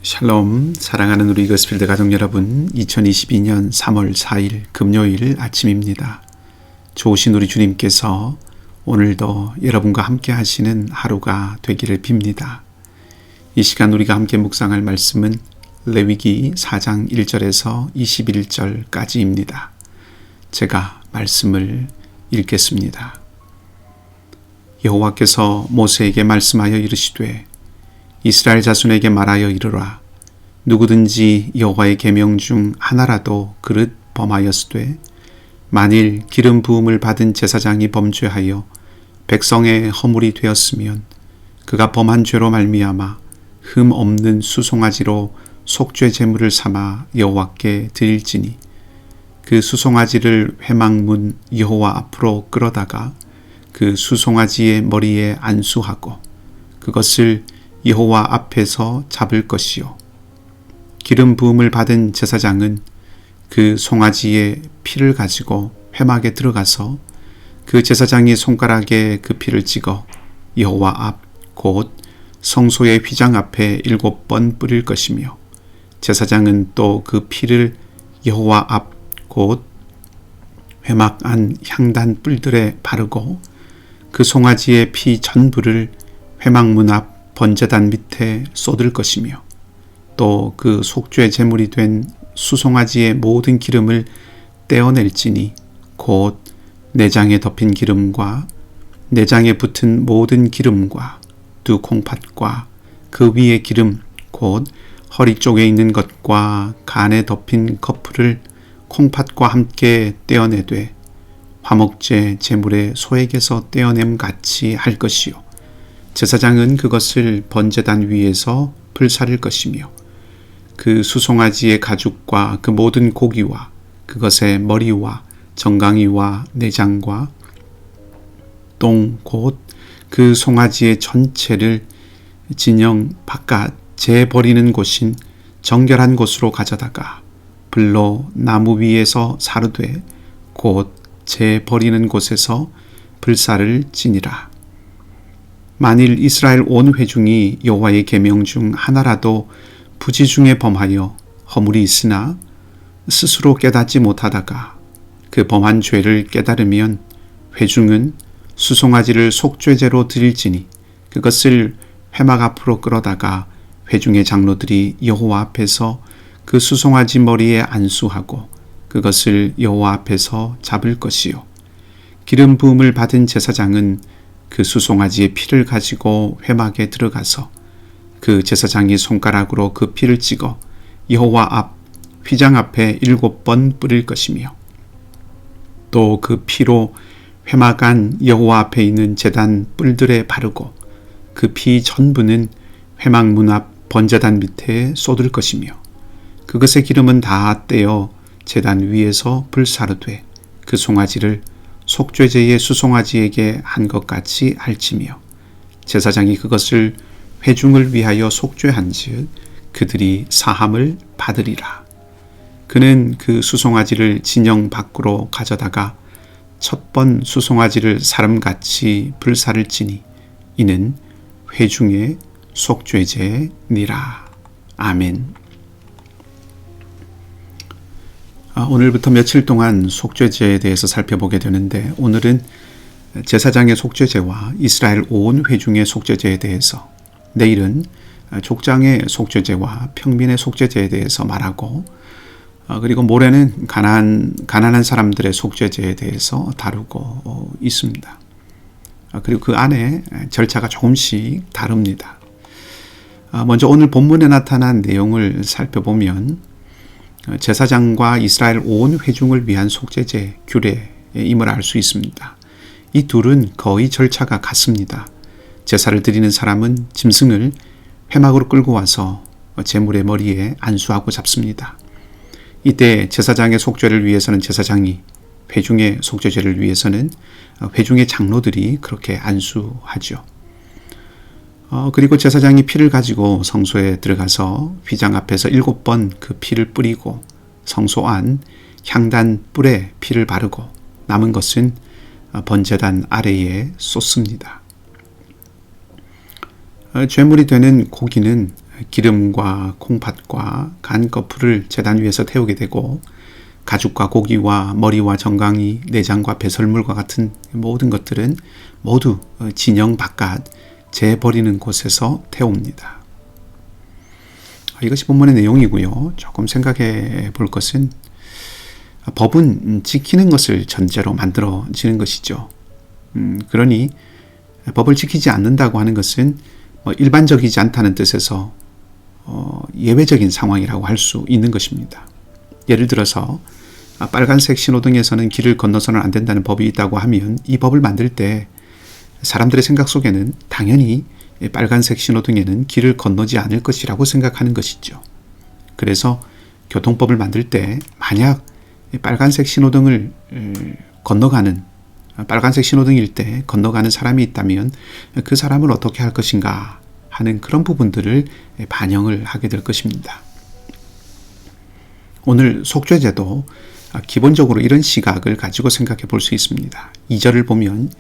샬롬, 사랑하는 우리 거스필드 가족 여러분, 2022년 3월 4일 금요일 아침입니다. 좋으신 우리 주님께서 오늘도 여러분과 함께 하시는 하루가 되기를 빕니다. 이 시간 우리가 함께 묵상할 말씀은 레위기 4장 1절에서 21절까지입니다. 제가 말씀을 읽겠습니다. 여호와께서 모세에게 말씀하여 이르시되 이스라엘 자손에게 말하여 이르라. 누구든지 여호와의 계명 중 하나라도 그릇 범하였으되 만일 기름 부음을 받은 제사장이 범죄하여 백성의 허물이 되었으면 그가 범한 죄로 말미암아 흠 없는 수송아지로 속죄 제물을 삼아 여호와께 드릴지니 그 수송아지를 회막문 여호와 앞으로 끌어다가 그 수송아지의 머리에 안수하고 그것을 여호와 앞에서 잡을 것이요 기름 부음을 받은 제사장은 그 송아지의 피를 가지고 회막에 들어가서 그 제사장이 손가락에 그 피를 찍어 여호와 앞 곧 성소의 휘장 앞에 7번 뿌릴 것이며 제사장은 또 그 피를 여호와 앞 곧 회막 안 향단 뿔들에 바르고 그 송아지의 피 전부를 회막문 앞 번제단 밑에 쏟을 것이며 또 그 속죄 제물이 된 수송아지의 모든 기름을 떼어낼지니 곧 내장에 덮인 기름과 내장에 붙은 모든 기름과 두 콩팥과 그 위의 기름 곧 허리 쪽에 있는 것과 간에 덮인 거풀을 콩팥과 함께 떼어내되 화목제 제물의 소액에서 떼어냄 같이 할 것이요 제사장은 그것을 번제단 위에서 불사를 것이며 그 수송아지의 가죽과 그 모든 고기와 그것의 머리와 정강이와 내장과 똥 곧 그 송아지의 전체를 진영 바깥 재 버리는 곳인 정결한 곳으로 가져다가 불로 나무 위에서 사르되 곧 재 버리는 곳에서 불사를 지니라. 만일 이스라엘 온 회중이 여호와의 계명 중 하나라도 부지 중에 범하여 허물이 있으나 스스로 깨닫지 못하다가 그 범한 죄를 깨달으면 회중은 수송아지를 속죄제로 드릴지니 그것을 회막 앞으로 끌어다가 회중의 장로들이 여호와 앞에서 그 수송아지 머리에 안수하고 그것을 여호와 앞에서 잡을 것이요 기름 부음을 받은 제사장은 그 수송아지의 피를 가지고 회막에 들어가서 그 제사장이 손가락으로 그 피를 찍어 여호와 앞 휘장 앞에 7번 뿌릴 것이며 또 그 피로 회막 안 여호와 앞에 있는 제단 뿔들에 바르고 그 피 전부는 회막 문 앞 번제단 밑에 쏟을 것이며 그것의 기름은 다 떼어 제단 위에서 불사르되 그 송아지를 속죄제의 수송아지에게 한 것 같이 할지며 제사장이 그것을 회중을 위하여 속죄한즉 그들이 사함을 받으리라. 그는 그 수송아지를 진영 밖으로 가져다가 첫 번 수송아지를 사람같이 불사를 지니 이는 회중의 속죄제니라. 아멘. 오늘부터 며칠 동안 속죄제에 대해서 살펴보게 되는데 오늘은 제사장의 속죄제와 이스라엘 온 회중의 속죄제에 대해서 내일은 족장의 속죄제와 평민의 속죄제에 대해서 말하고 그리고 모레는 가난한 사람들의 속죄제에 대해서 다루고 있습니다. 그리고 그 안에 절차가 조금씩 다릅니다. 먼저 오늘 본문에 나타난 내용을 살펴보면 제사장과 이스라엘 온 회중을 위한 속죄제 규례임을 알 수 있습니다. 이 둘은 거의 절차가 같습니다. 제사를 드리는 사람은 짐승을 회막으로 끌고 와서 제물의 머리에 안수하고 잡습니다. 이때 제사장의 속죄를 위해서는 제사장이, 회중의 속죄제를 위해서는 회중의 장로들이 그렇게 안수하죠. 그리고 제사장이 피를 가지고 성소에 들어가서 휘장 앞에서 7번 그 피를 뿌리고 성소 안 향단 뿔에 피를 바르고 남은 것은 번제단 아래에 쏟습니다. 죄물이 되는 고기는 기름과 콩팥과 간 거풀을 제단 위에서 태우게 되고 가죽과 고기와 머리와 정강이, 내장과 배설물과 같은 모든 것들은 모두 진영 바깥 재버리는 곳에서 태웁니다. 이것이 본문의 내용이고요. 조금 생각해 볼 것은 법은 지키는 것을 전제로 만들어지는 것이죠. 그러니 법을 지키지 않는다고 하는 것은 일반적이지 않다는 뜻에서 예외적인 상황이라고 할 수 있는 것입니다. 예를 들어서 빨간색 신호등에서는 길을 건너서는 안 된다는 법이 있다고 하면 이 법을 만들 때 사람들의 생각 속에는 당연히 빨간색 신호등에는 길을 건너지 않을 것이라고 생각하는 것이죠. 그래서 교통법을 만들 때 만약 빨간색 신호등을 건너가는 빨간색 신호등일 때 건너가는 사람이 있다면 그 사람을 어떻게 할 것인가 하는 그런 부분들을 반영을 하게 될 것입니다. 오늘 속죄제도 기본적으로 이런 시각을 가지고 생각해 볼 수 있습니다. 2절을 보면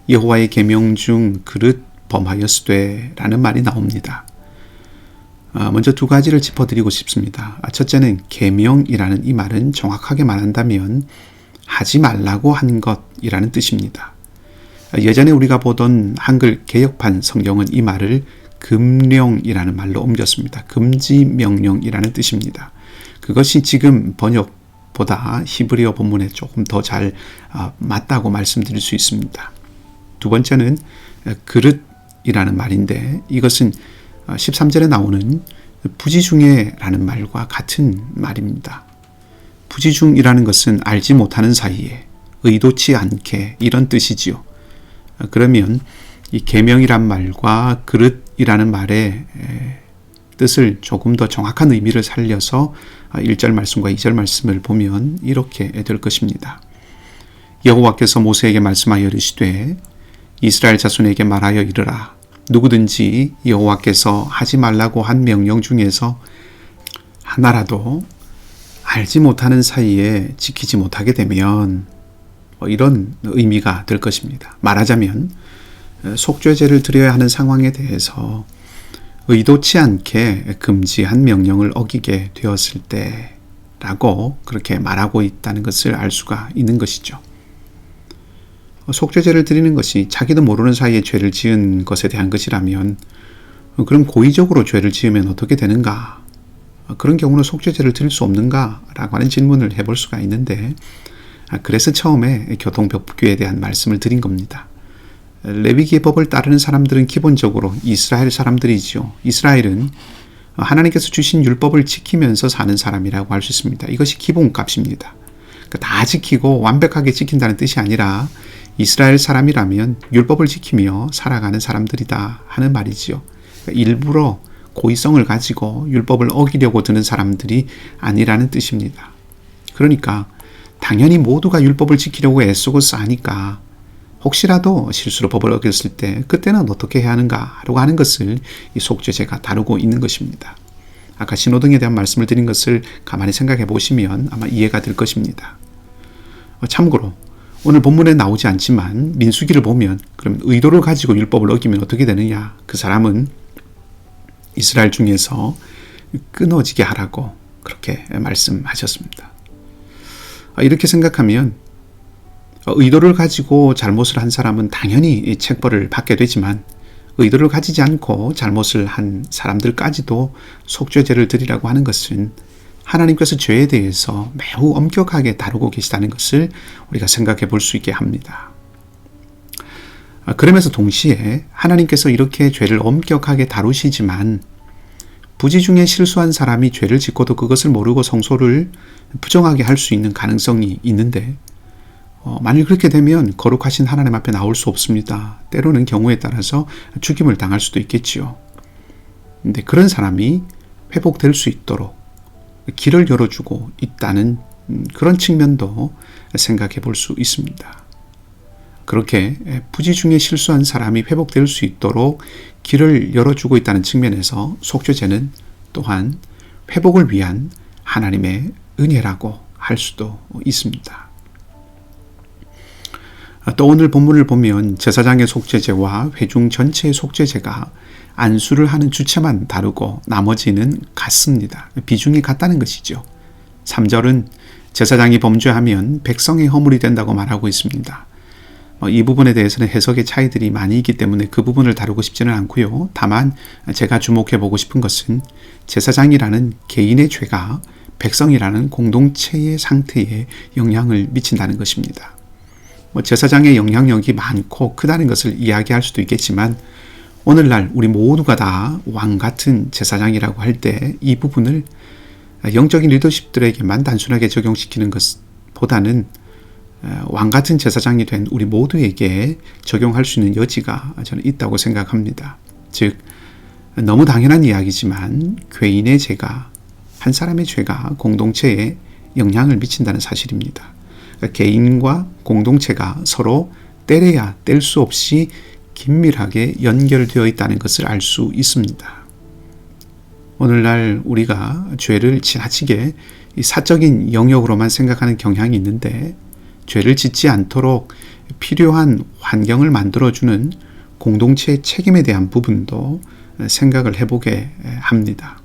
여호와의 계명 중 그릇 범하였으되 라는 말이 나옵니다. 먼저 두 가지를 짚어드리고 싶습니다. 첫째는 계명이라는 이 말은 정확하게 말한다면 하지 말라고 한 것이라는 뜻입니다. 예전에 우리가 보던 한글 개역판 성경은 이 말을 금령이라는 말로 옮겼습니다. 금지 명령이라는 뜻입니다. 그것이 지금 번역보다 히브리어 본문에 조금 더 잘 맞다고 말씀드릴 수 있습니다. 두 번째는 그릇이라는 말인데 이것은 13절에 나오는 부지중에라는 말과 같은 말입니다. 부지중이라는 것은 알지 못하는 사이에 의도치 않게 이런 뜻이지요. 그러면 이 계명이란 말과 그릇이라는 말의 뜻을 조금 더 정확한 의미를 살려서 1절 말씀과 2절 말씀을 보면 이렇게 될 것입니다. 여호와께서 모세에게 말씀하여 이르시되 이스라엘 자손에게 말하여 이르라. 누구든지 여호와께서 하지 말라고 한 명령 중에서 하나라도 알지 못하는 사이에 지키지 못하게 되면 이런 의미가 될 것입니다. 말하자면 속죄제를 드려야 하는 상황에 대해서 의도치 않게 금지한 명령을 어기게 되었을 때라고 그렇게 말하고 있다는 것을 알 수가 있는 것이죠. 속죄제를 드리는 것이 자기도 모르는 사이에 죄를 지은 것에 대한 것이라면 그럼 고의적으로 죄를 지으면 어떻게 되는가? 그런 경우는 속죄제를 드릴 수 없는가? 라고 하는 질문을 해볼 수가 있는데 그래서 처음에 교통법규에 대한 말씀을 드린 겁니다. 레위기의 법을 따르는 사람들은 기본적으로 이스라엘 사람들이죠. 이스라엘은 하나님께서 주신 율법을 지키면서 사는 사람이라고 할 수 있습니다. 이것이 기본값입니다. 다 지키고 완벽하게 지킨다는 뜻이 아니라 이스라엘 사람이라면 율법을 지키며 살아가는 사람들이다 하는 말이지요. 일부러 고의성을 가지고 율법을 어기려고 드는 사람들이 아니라는 뜻입니다. 그러니까 당연히 모두가 율법을 지키려고 애쓰고 싸니까 혹시라도 실수로 법을 어겼을 때 그때는 어떻게 해야 하는가라고 하는 것을 이 속죄제가 다루고 있는 것입니다. 아까 신호등에 대한 말씀을 드린 것을 가만히 생각해 보시면 아마 이해가 될 것입니다. 참고로 오늘 본문에 나오지 않지만 민수기를 보면 그럼 의도를 가지고 율법을 어기면 어떻게 되느냐? 그 사람은 이스라엘 중에서 끊어지게 하라고 그렇게 말씀하셨습니다. 이렇게 생각하면 의도를 가지고 잘못을 한 사람은 당연히 책벌을 받게 되지만 의도를 가지지 않고 잘못을 한 사람들까지도 속죄제를 드리라고 하는 것은 하나님께서 죄에 대해서 매우 엄격하게 다루고 계시다는 것을 우리가 생각해 볼 수 있게 합니다. 그러면서 동시에 하나님께서 이렇게 죄를 엄격하게 다루시지만 부지 중에 실수한 사람이 죄를 짓고도 그것을 모르고 성소를 부정하게 할 수 있는 가능성이 있는데 만일 그렇게 되면 거룩하신 하나님 앞에 나올 수 없습니다. 때로는 경우에 따라서 죽임을 당할 수도 있겠지요. 근데 그런 사람이 회복될 수 있도록 길을 열어주고 있다는 그런 측면도 생각해 볼 수 있습니다. 그렇게 부지 중에 실수한 사람이 회복될 수 있도록 길을 열어주고 있다는 측면에서 속죄제는 또한 회복을 위한 하나님의 은혜라고 할 수도 있습니다. 또 오늘 본문을 보면 제사장의 속죄제와 회중 전체의 속죄제가 안수를 하는 주체만 다르고 나머지는 같습니다. 비중이 같다는 것이죠. 3절은 제사장이 범죄하면 백성의 허물이 된다고 말하고 있습니다. 이 부분에 대해서는 해석의 차이들이 많이 있기 때문에 그 부분을 다루고 싶지는 않고요. 다만 제가 주목해 보고 싶은 것은 제사장이라는 개인의 죄가 백성이라는 공동체의 상태에 영향을 미친다는 것입니다. 제사장의 영향력이 많고 크다는 것을 이야기할 수도 있겠지만 오늘날 우리 모두가 다 왕 같은 제사장이라고 할 때 이 부분을 영적인 리더십들에게만 단순하게 적용시키는 것보다는 왕 같은 제사장이 된 우리 모두에게 적용할 수 있는 여지가 저는 있다고 생각합니다. 즉 너무 당연한 이야기지만 개인의 죄가 한 사람의 죄가 공동체에 영향을 미친다는 사실입니다. 그러니까 개인과 공동체가 서로 떼려야 뗄 수 없이 긴밀하게 연결되어 있다는 것을 알 수 있습니다. 오늘날 우리가 죄를 지나치게 사적인 영역으로만 생각하는 경향이 있는데 죄를 짓지 않도록 필요한 환경을 만들어주는 공동체의 책임에 대한 부분도 생각을 해보게 합니다.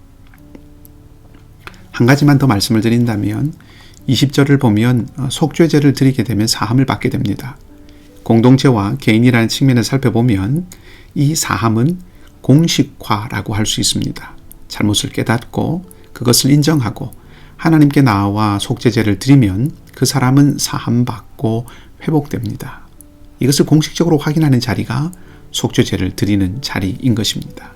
한 가지만 더 말씀을 드린다면 20절을 보면 속죄제를 드리게 되면 사함을 받게 됩니다. 공동체와 개인이라는 측면을 살펴보면 이 사함은 공식화라고 할 수 있습니다. 잘못을 깨닫고 그것을 인정하고 하나님께 나아와 속죄제를 드리면 그 사람은 사함받고 회복됩니다. 이것을 공식적으로 확인하는 자리가 속죄제를 드리는 자리인 것입니다.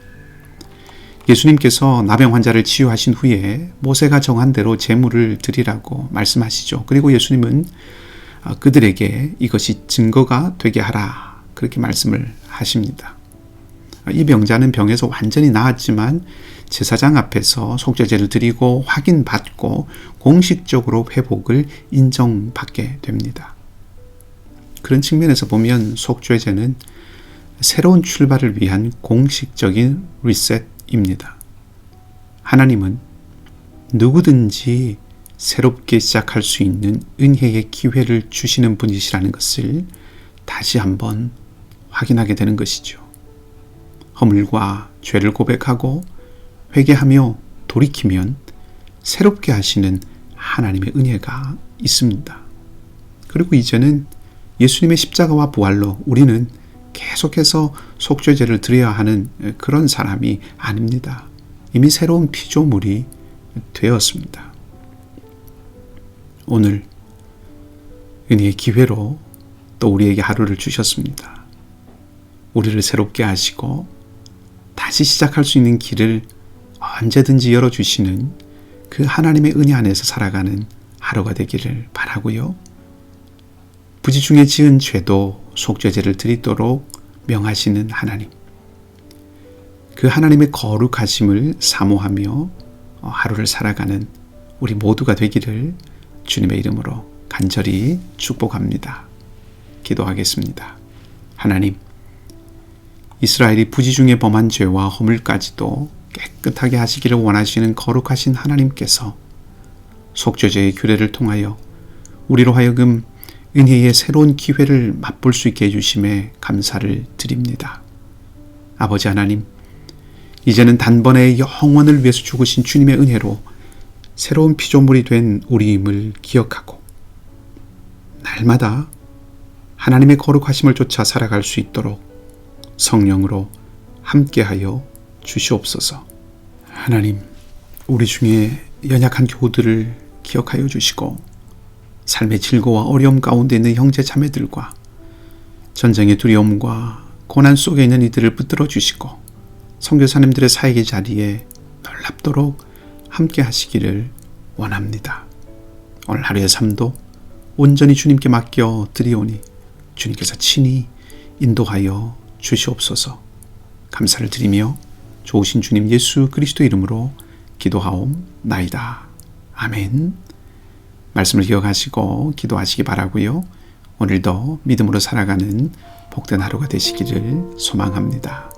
예수님께서 나병 환자를 치유하신 후에 모세가 정한 대로 제물을 드리라고 말씀하시죠. 그리고 예수님은 그들에게 이것이 증거가 되게 하라 그렇게 말씀을 하십니다. 이 병자는 병에서 완전히 나았지만 제사장 앞에서 속죄제를 드리고 확인받고 공식적으로 회복을 인정받게 됩니다. 그런 측면에서 보면 속죄제는 새로운 출발을 위한 공식적인 리셋입니다. 하나님은 누구든지 새롭게 시작할 수 있는 은혜의 기회를 주시는 분이시라는 것을 다시 한번 확인하게 되는 것이죠. 허물과 죄를 고백하고 회개하며 돌이키면 새롭게 하시는 하나님의 은혜가 있습니다. 그리고 이제는 예수님의 십자가와 부활로 우리는 계속해서 속죄제를 드려야 하는 그런 사람이 아닙니다. 이미 새로운 피조물이 되었습니다. 오늘 은혜의 기회로 또 우리에게 하루를 주셨습니다. 우리를 새롭게 하시고 다시 시작할 수 있는 길을 언제든지 열어주시는 그 하나님의 은혜 안에서 살아가는 하루가 되기를 바라고요. 부지 중에 지은 죄도 속죄제를 드리도록 명하시는 하나님, 그 하나님의 거룩하심을 사모하며 하루를 살아가는 우리 모두가 되기를 주님의 이름으로 간절히 축복합니다. 기도하겠습니다. 하나님, 이스라엘이 부지 중에 범한 죄와 허물까지도 깨끗하게 하시기를 원하시는 거룩하신 하나님께서 속죄제의 규례를 통하여 우리로 하여금 은혜의 새로운 기회를 맛볼 수 있게 해주심에 감사를 드립니다. 아버지 하나님, 이제는 단번에 영원을 위해서 죽으신 주님의 은혜로 새로운 피조물이 된 우리임을 기억하고 날마다 하나님의 거룩하심을 쫓아 살아갈 수 있도록 성령으로 함께하여 주시옵소서. 하나님, 우리 중에 연약한 교우들을 기억하여 주시고 삶의 질고와 어려움 가운데 있는 형제 자매들과 전쟁의 두려움과 고난 속에 있는 이들을 붙들어 주시고 선교사님들의 사역의 자리에 놀랍도록 함께 하시기를 원합니다. 오늘 하루의 삶도 온전히 주님께 맡겨 드리오니 주님께서 친히 인도하여 주시옵소서. 감사를 드리며 좋으신 주님 예수 그리스도 이름으로 기도하옵나이다. 아멘. 말씀을 기억하시고 기도하시기 바라고요. 오늘도 믿음으로 살아가는 복된 하루가 되시기를 소망합니다.